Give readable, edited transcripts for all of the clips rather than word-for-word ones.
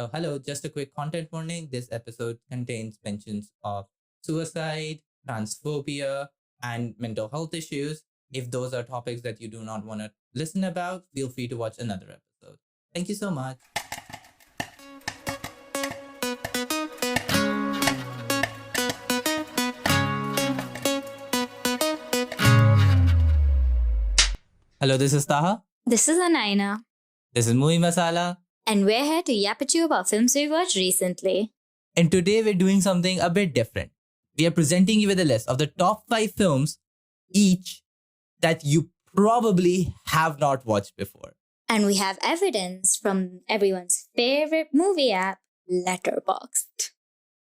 Oh, hello, just a quick content warning. This episode contains mentions of suicide, transphobia, and mental health issues. If those are topics that you do not want to listen about, feel free to watch another episode. Thank you so much. Hello, this is Taha. This is Anaina, This is Movie Masala. and we're here to yap at you about films we watched recently. And today we're doing something a bit different. We are presenting you with a list of the top 5 films each that you probably have not watched before. And we have evidence from everyone's favorite movie app, Letterboxd.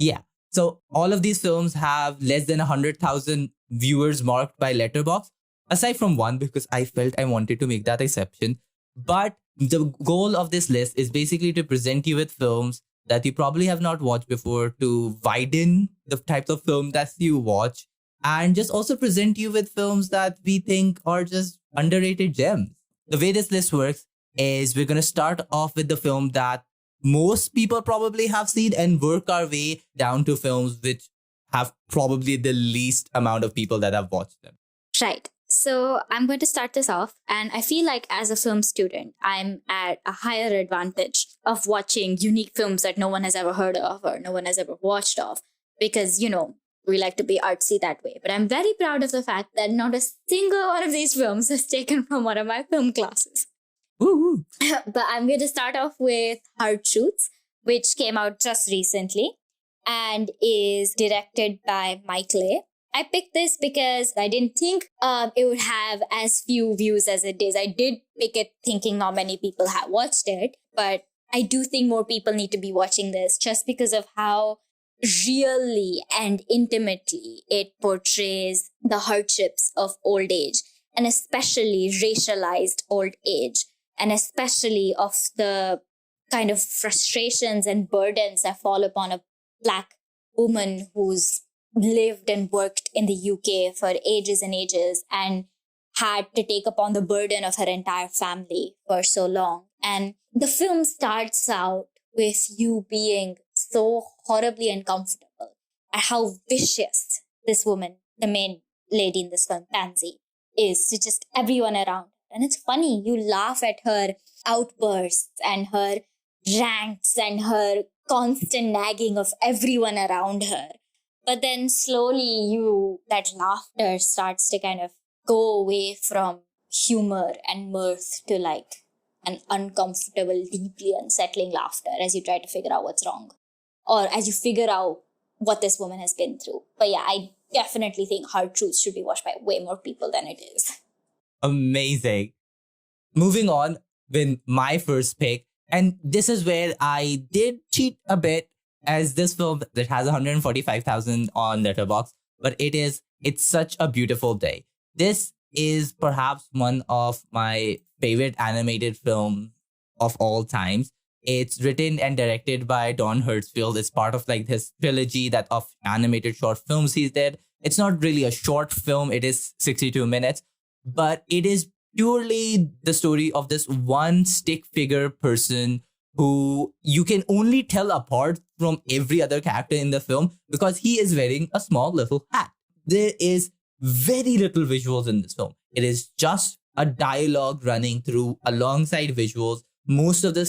Yeah. So all of these films have less than 100,000 viewers marked by Letterboxd, aside from one because I felt I wanted to make that exception. But the goal of this list is basically to present you with films that you probably have not watched before, to widen the types of film that you watch, and just also present you with films that we think are just underrated gems. The way this list works is we're going to start off with the film that most people probably have seen and work our way down to films which have probably the least amount of people that have watched them. Right. So I'm going to start this off, and I feel like as a film student, I'm at a higher advantage of watching unique films that no one has ever heard of or no one has ever watched of, because, we like to be artsy that way. But I'm very proud of the fact that not a single one of these films is taken from one of my film classes. Woo-hoo. But I'm going to start off with Hard Truths, which came out just recently and is directed by Mike Leigh. I picked this because I didn't think it would have as few views as it is. I did pick it thinking not many people have watched it, but I do think more people need to be watching this just because of how really and intimately it portrays the hardships of old age, and especially racialized old age, and especially of the kind of frustrations and burdens that fall upon a Black woman who's lived and worked in the UK for ages and ages and had to take upon the burden of her entire family for so long. And the film starts out with you being so horribly uncomfortable at how vicious this woman, the main lady in this film, Pansy, is to just everyone around. And it's funny, you laugh at her outbursts and her rants and her constant nagging of everyone around her. But then slowly that laughter starts to kind of go away from humor and mirth to like an uncomfortable, deeply unsettling laughter as you try to figure out what's wrong, or as you figure out what this woman has been through. But yeah, I definitely think Hard Truths should be watched by way more people than it is. Amazing. Moving on with my first pick, and this is where I did cheat a bit, as this film that has 145,000 on Letterboxd, but it's such a beautiful day. This is perhaps one of my favorite animated films of all times. It's written and directed by Don Hertzfeldt. It's part of like this trilogy that of animated short films he did. It's not really a short film. It is 62 minutes, but it is purely the story of this one stick figure person who you can only tell apart from every other character in the film because he is wearing a small little hat. There is very little visuals in this film. It is just a dialogue running through alongside visuals. Most of the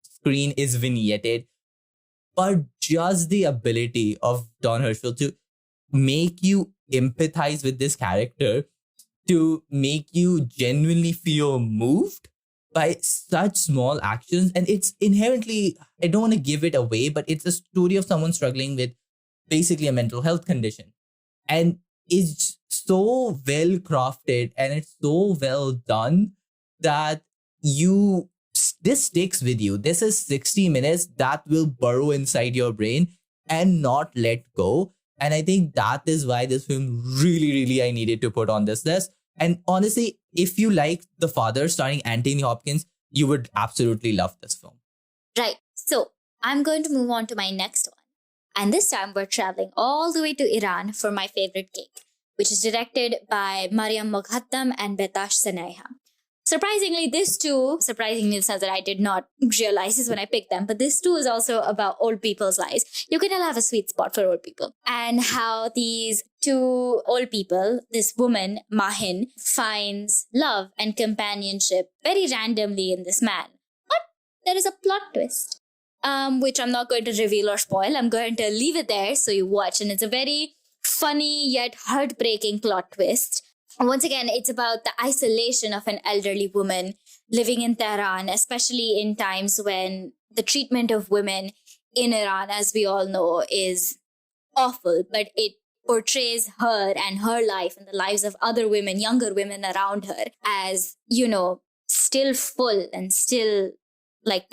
screen is vignetted, but just the ability of Don Hertzfeldt to make you empathize with this character, to make you genuinely feel moved by such small actions. And it's inherently, I don't want to give it away, but it's a story of someone struggling with basically a mental health condition. And it's so well crafted and it's so well done that this sticks with you. This is 60 minutes that will burrow inside your brain and not let go. And I think that is why this film really, I needed to put on this list. And honestly, if you like The Father starring Anthony Hopkins, you would absolutely love this film. Right. So I'm going to move on to my next one. And this time we're traveling all the way to Iran for my favorite cake, which is directed by Mariam Moghattam and Betash Sanaiha. Surprisingly, surprisingly in the sense that I did not realize this when I picked them, but this too is also about old people's lives. You can tell I have a sweet spot for old people. And how these two old people, this woman, Mahin, finds love and companionship very randomly in this man. But there is a plot twist, which I'm not going to reveal or spoil. I'm going to leave it there so you watch. And it's a very funny yet heartbreaking plot twist. Once again, it's about the isolation of an elderly woman living in Tehran, especially in times when the treatment of women in Iran, as we all know, is awful. But it portrays her and her life and the lives of other women, younger women around her, as, still full and still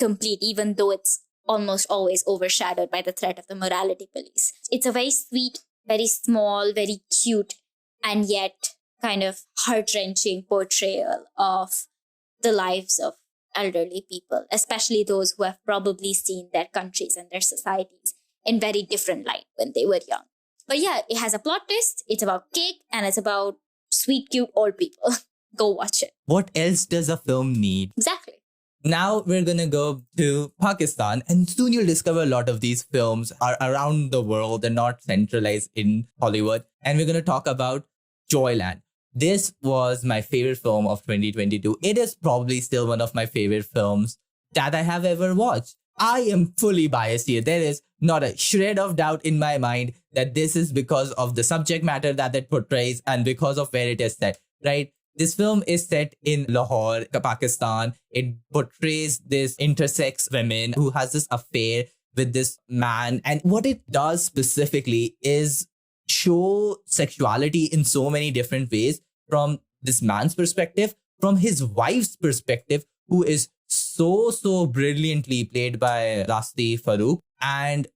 complete, even though it's almost always overshadowed by the threat of the morality police. It's a very sweet, very small, very cute, and yet kind of heart-wrenching portrayal of the lives of elderly people, especially those who have probably seen their countries and their societies in very different light when they were young. But yeah, it has a plot twist, it's about cake, and it's about sweet, cute old people. Go watch it. What else does a film need? Exactly. Now we're going to go to Pakistan, and soon you'll discover a lot of these films are around the world and not centralized in Hollywood. And we're going to talk about Joyland. This was my favorite film of 2022. It is probably still one of my favorite films that I have ever watched. I am fully biased here. There is not a shred of doubt in my mind that this is because of the subject matter that it portrays and because of where it is set, right? This film is set in Lahore, Pakistan. It portrays this intersex women who has this affair with this man. And what it does specifically is show sexuality in so many different ways from this man's perspective, from his wife's perspective, who is so brilliantly played by Rasti Farooq, and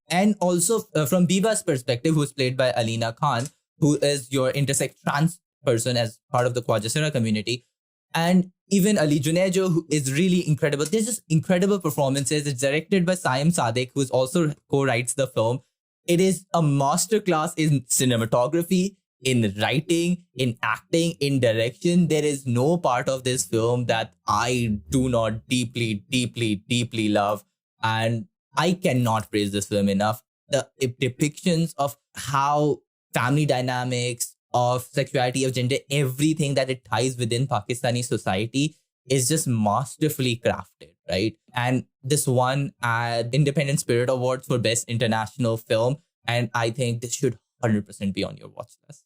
also from Biba's perspective, who's played by Alina Khan, who is your intersex trans person as part of the Quadjasira community. And even Ali Junejo, who is really incredible. There's just incredible performances. It's directed by Saim Sadek, who also co-writes the film. It is a masterclass in cinematography, in writing, in acting, in direction. There is no part of this film that I do not deeply love. And I cannot praise this film enough. The depictions of how family dynamics, of sexuality, of gender, everything that it ties within Pakistani society is just masterfully crafted, right? And this won an Independent Spirit Award for Best International Film. And I think this should 100% be on your watch list.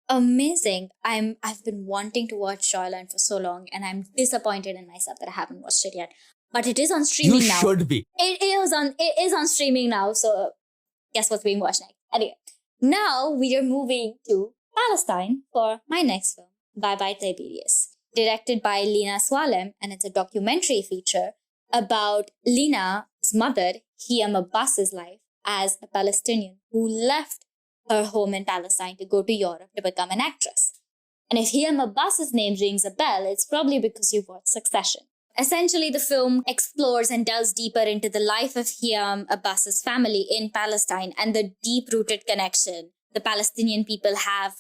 Amazing. I've been wanting to watch Joyland for so long, and I'm disappointed in myself that I haven't watched it yet. But it is on streaming now. You should be. It is on streaming now, so guess what's being watched next? Anyway, now we are moving to Palestine for my next film, Bye Tiberias, directed by Lina Swalem, and it's a documentary feature about Lina's mother, Hiam Abbas's life as a Palestinian who left her home in Palestine to go to Europe to become an actress. And if Hiam Abbas's name rings a bell, it's probably because you've watched Succession. Essentially, the film explores and delves deeper into the life of Hiam Abbas's family in Palestine and the deep-rooted connection the Palestinian people have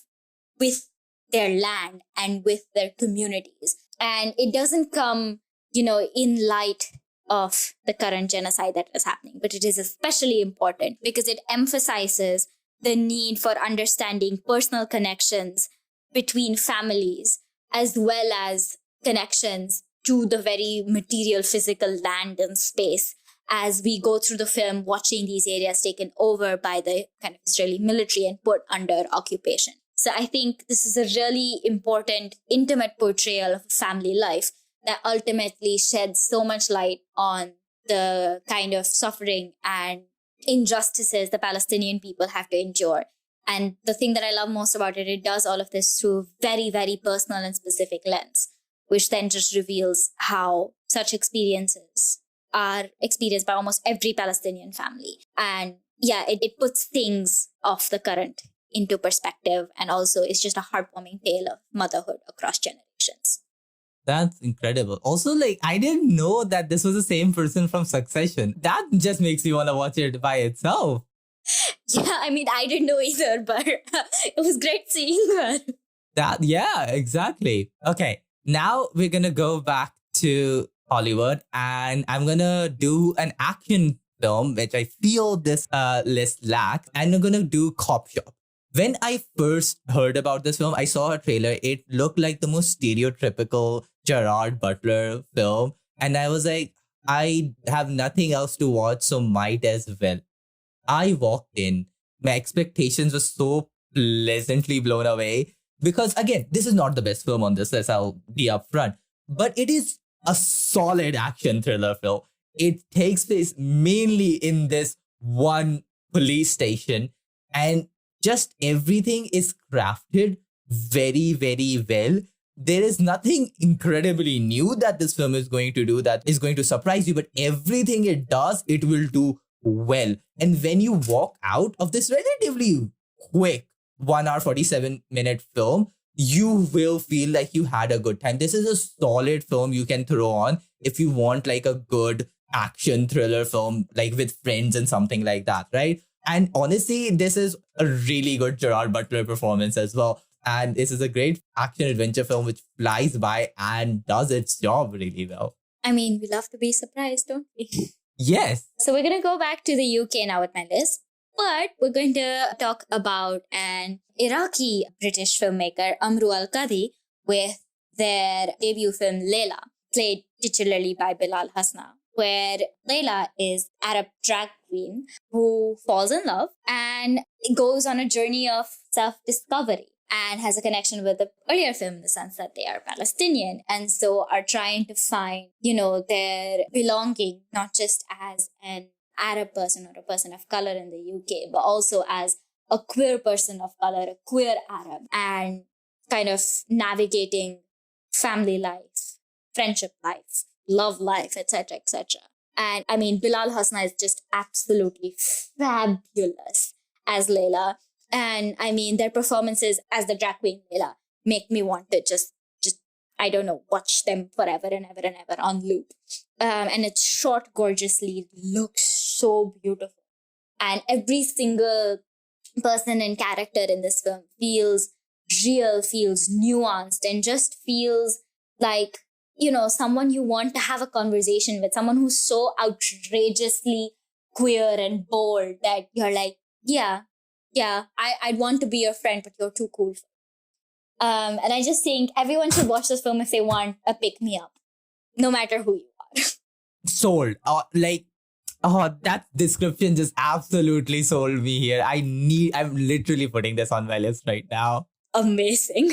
with their land and with their communities. And it doesn't come, in light of the current genocide that is happening, but it is especially important because it emphasizes the need for understanding personal connections between families, as well as connections to the very material, physical land and space as we go through the film, watching these areas taken over by the kind of Israeli military and put under occupation. So I think this is a really important, intimate portrayal of family life that ultimately sheds so much light on the kind of suffering and injustices the Palestinian people have to endure. And the thing that I love most about it, it does all of this through very, very personal and specific lens, which then just reveals how such experiences are experienced by almost every Palestinian family. And yeah, it puts things of the current into perspective, and also it's just a heartwarming tale of motherhood across generations. That's incredible. Also, I didn't know that this was the same person from Succession. That just makes me want to watch it by itself. Yeah, I didn't know either, but it was great seeing her. Yeah, exactly. Okay. Now we're gonna go back to Hollywood, and I'm gonna do an action film, which I feel this list lacks, and I'm gonna do Copshop. When I first heard about this film, I saw a trailer. It looked like the most stereotypical Gerard Butler film, and I was like, I have nothing else to watch, so might as well. I walked in, my expectations were so pleasantly blown away because, again, this is not the best film on this list, I'll be upfront, but it is a solid action thriller film. It takes place mainly in this one police station, and just everything is crafted very, very well. There is nothing incredibly new that this film is going to do that is going to surprise you, but everything it does, it will do well. And when you walk out of this relatively quick 1 hour 47-minute film, you will feel like you had a good time. This is a solid film you can throw on if you want like a good action thriller film, like with friends and something like that, right? And honestly, this is a really good Gerard Butler performance as well. And this is a great action adventure film which flies by and does its job really well. I mean, we love to be surprised, don't we? Yes. So we're going to go back to the UK now with my list. But we're going to talk about an Iraqi British filmmaker, Amru Al-Qadi, with their debut film Layla, played titularly by Bilal Hasna, where Layla is Arab drag queen who falls in love and goes on a journey of self-discovery and has a connection with the earlier film in the sense that they are Palestinian and so are trying to find, their belonging, not just as an Arab person or a person of color in the UK, but also as a queer person of color, a queer Arab, and kind of navigating family life, friendship life, love life, etc., etc. And I mean, Bilal Hasna is just absolutely fabulous as Layla. And I mean, their performances as the drag queen Layla make me want to just I don't know, watch them forever and ever and ever on loop. And it's shot gorgeously, looks so beautiful. And every single person and character in this film feels real, feels nuanced, and just feels like, someone you want to have a conversation with, someone who's so outrageously queer and bold that you're like, yeah, I'd want to be your friend, but you're too cool. And I just think everyone should watch this film if they want a pick-me-up, no matter who you are. Sold. That description just absolutely sold me here. I'm literally putting this on my list right now. Amazing.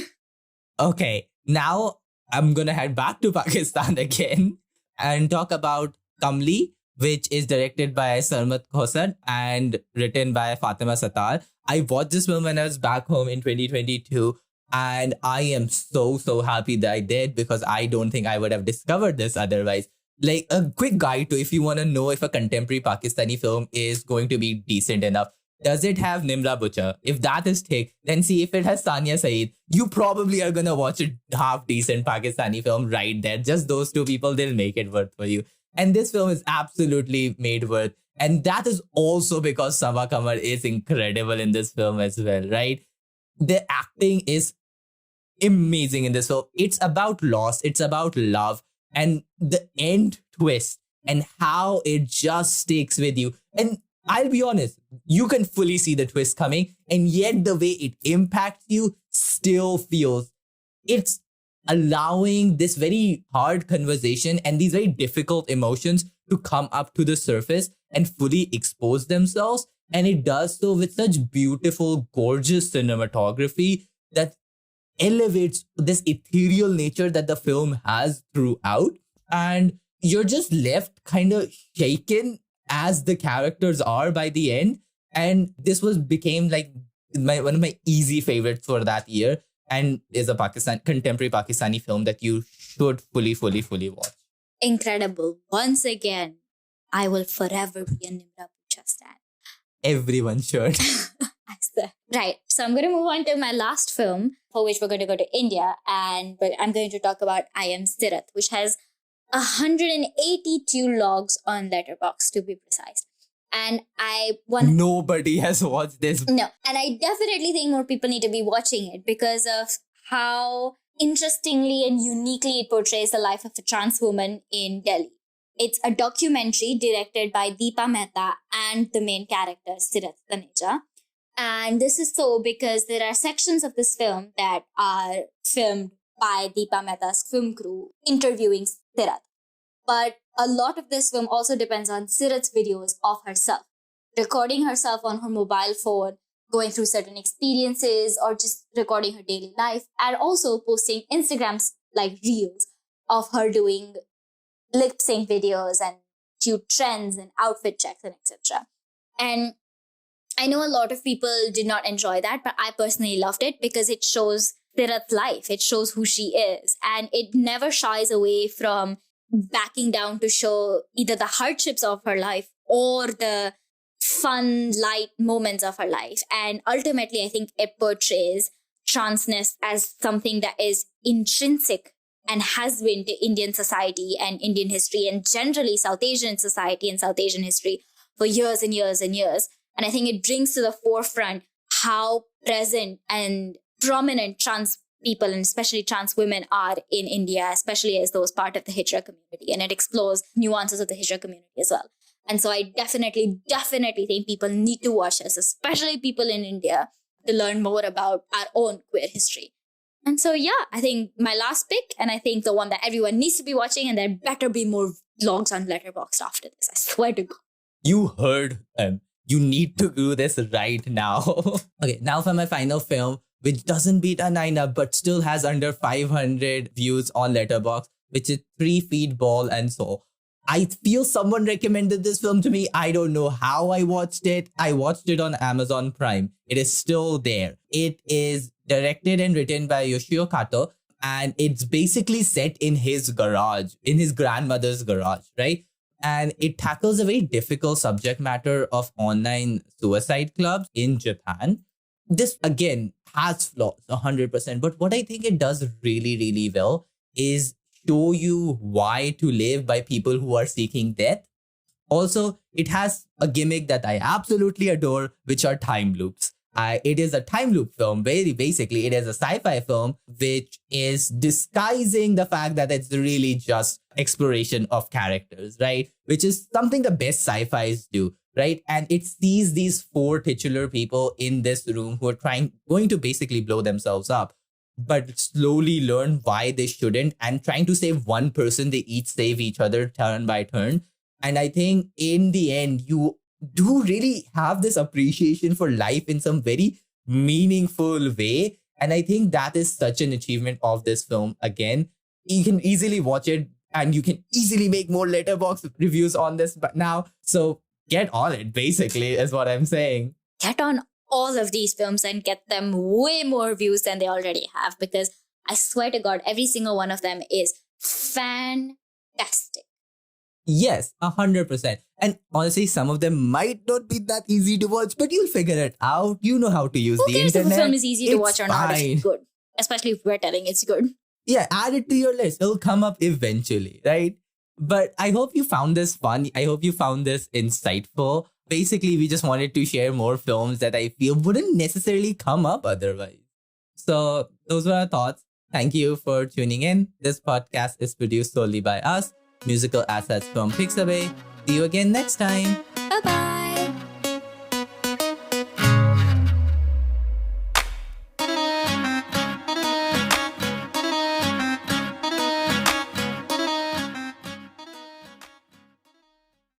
Okay, now I'm gonna head back to Pakistan again and talk about Kamli, which is directed by Sarmat Khosan and written by Fatima Sattar. I watched this film when I was back home in 2022. And I am so happy that I did because I don't think I would have discovered this otherwise. Like a quick guide to if you want to know if a contemporary Pakistani film is going to be decent enough. Does it have Nimra Butcher? If that is thick, then see if it has Sania Saeed. You probably are going to watch a half decent Pakistani film right there. Just those two people, they'll make it worth for you. And this film is absolutely made worth. And that is also because Sama Kamar is incredible in this film as well, right? The acting is amazing in this film. It's about loss, it's about love, and the end twist and how it just sticks with you. And I'll be honest, you can fully see the twist coming, and yet the way it impacts you still feels it's allowing this very hard conversation and these very difficult emotions to come up to the surface and fully expose themselves. And it does so with such beautiful, gorgeous cinematography that elevates this ethereal nature that the film has throughout. And you're just left kind of shaken as the characters are by the end. And this became like one of my easy favorites for that year, and is a contemporary Pakistani film that you should fully watch. Incredible. Once again, I will forever be a Nimra Butcher stan. Everyone should. Right. So I'm going to move on to my last film, for which we're going to go to India. But I'm going to talk about Am Sirat, which has 182 logs on Letterboxd, to be precise. And nobody has watched this. No. And I definitely think more people need to be watching it because of how interestingly and uniquely, it portrays the life of a trans woman in Delhi. It's a documentary directed by Deepa Mehta and the main character, Sirat Taneja. And this is so because there are sections of this film that are filmed by Deepa Mehta's film crew interviewing Sirat. But a lot of this film also depends on Sirat's videos of herself, recording herself on her mobile phone, going through certain experiences, or just recording her daily life, and also posting Instagrams like reels of her doing lip sync videos and cute trends and outfit checks and etc. And I know a lot of people did not enjoy that, but I personally loved it because it shows Sirat's life. It shows who she is. And it never shies away from backing down to show either the hardships of her life or the fun, light moments of her life. And ultimately, I think it portrays transness as something that is intrinsic and has been to Indian society and Indian history and generally South Asian society and South Asian history for years and years and years. And I think it brings to the forefront how present and prominent trans people and especially trans women are in India, especially as those part of the Hijra community. And it explores nuances of the Hijra community as well. And so I definitely think people need to watch this, especially people in India, to learn more about our own queer history. And so, yeah, I think my last pick, and I think the one that everyone needs to be watching, and there better be more vlogs on Letterboxd after this. I swear to God. You heard them. You need to do this right now. Okay, now for my final film, which doesn't beat a 9-up, but still has under 500 views on Letterboxd, which is 3 Feet Ball and So. I feel someone recommended this film to me. I don't know how I watched it. I watched it on Amazon Prime. It is still there. It is directed and written by Yoshio Kato, and it's basically set in his garage, in his grandmother's garage, right? And it tackles a very difficult subject matter of online suicide clubs in Japan. This, again, has flaws, 100%. But what I think it does really, really well is show you why to live by people who are seeking death. Also, it has a gimmick that I absolutely adore, which are time loops. It is a time loop film. Very basically, it is a sci-fi film which is disguising the fact that it's really just exploration of characters, right? Which is something the best sci-fis do, right? And it sees these 4 titular people in this room who are going to basically blow themselves up, but slowly learn why they shouldn't, and trying to save one person, they each save each other turn by turn. And I think in the end, you do really have this appreciation for life in some very meaningful way. And I think that is such an achievement of this film. Again, you can easily watch it and you can easily make more Letterboxd reviews on this but now. So get on it, basically, is what I'm saying. Get on all of these films and get them way more views than they already have, because I swear to God, every single one of them is fantastic. Yes, 100%. And honestly, some of them might not be that easy to watch, but you'll figure it out. You know how to use the internet. Who cares if a film is easy to watch or not if it's good? Especially if we're telling it's good. Yeah, add it to your list. It'll come up eventually, right? But I hope you found this fun. I hope you found this insightful. Basically, we just wanted to share more films that I feel wouldn't necessarily come up otherwise. So those were our thoughts. Thank you for tuning in. This podcast is produced solely by us. Musical assets from Pixabay. See you again next time. Bye-bye.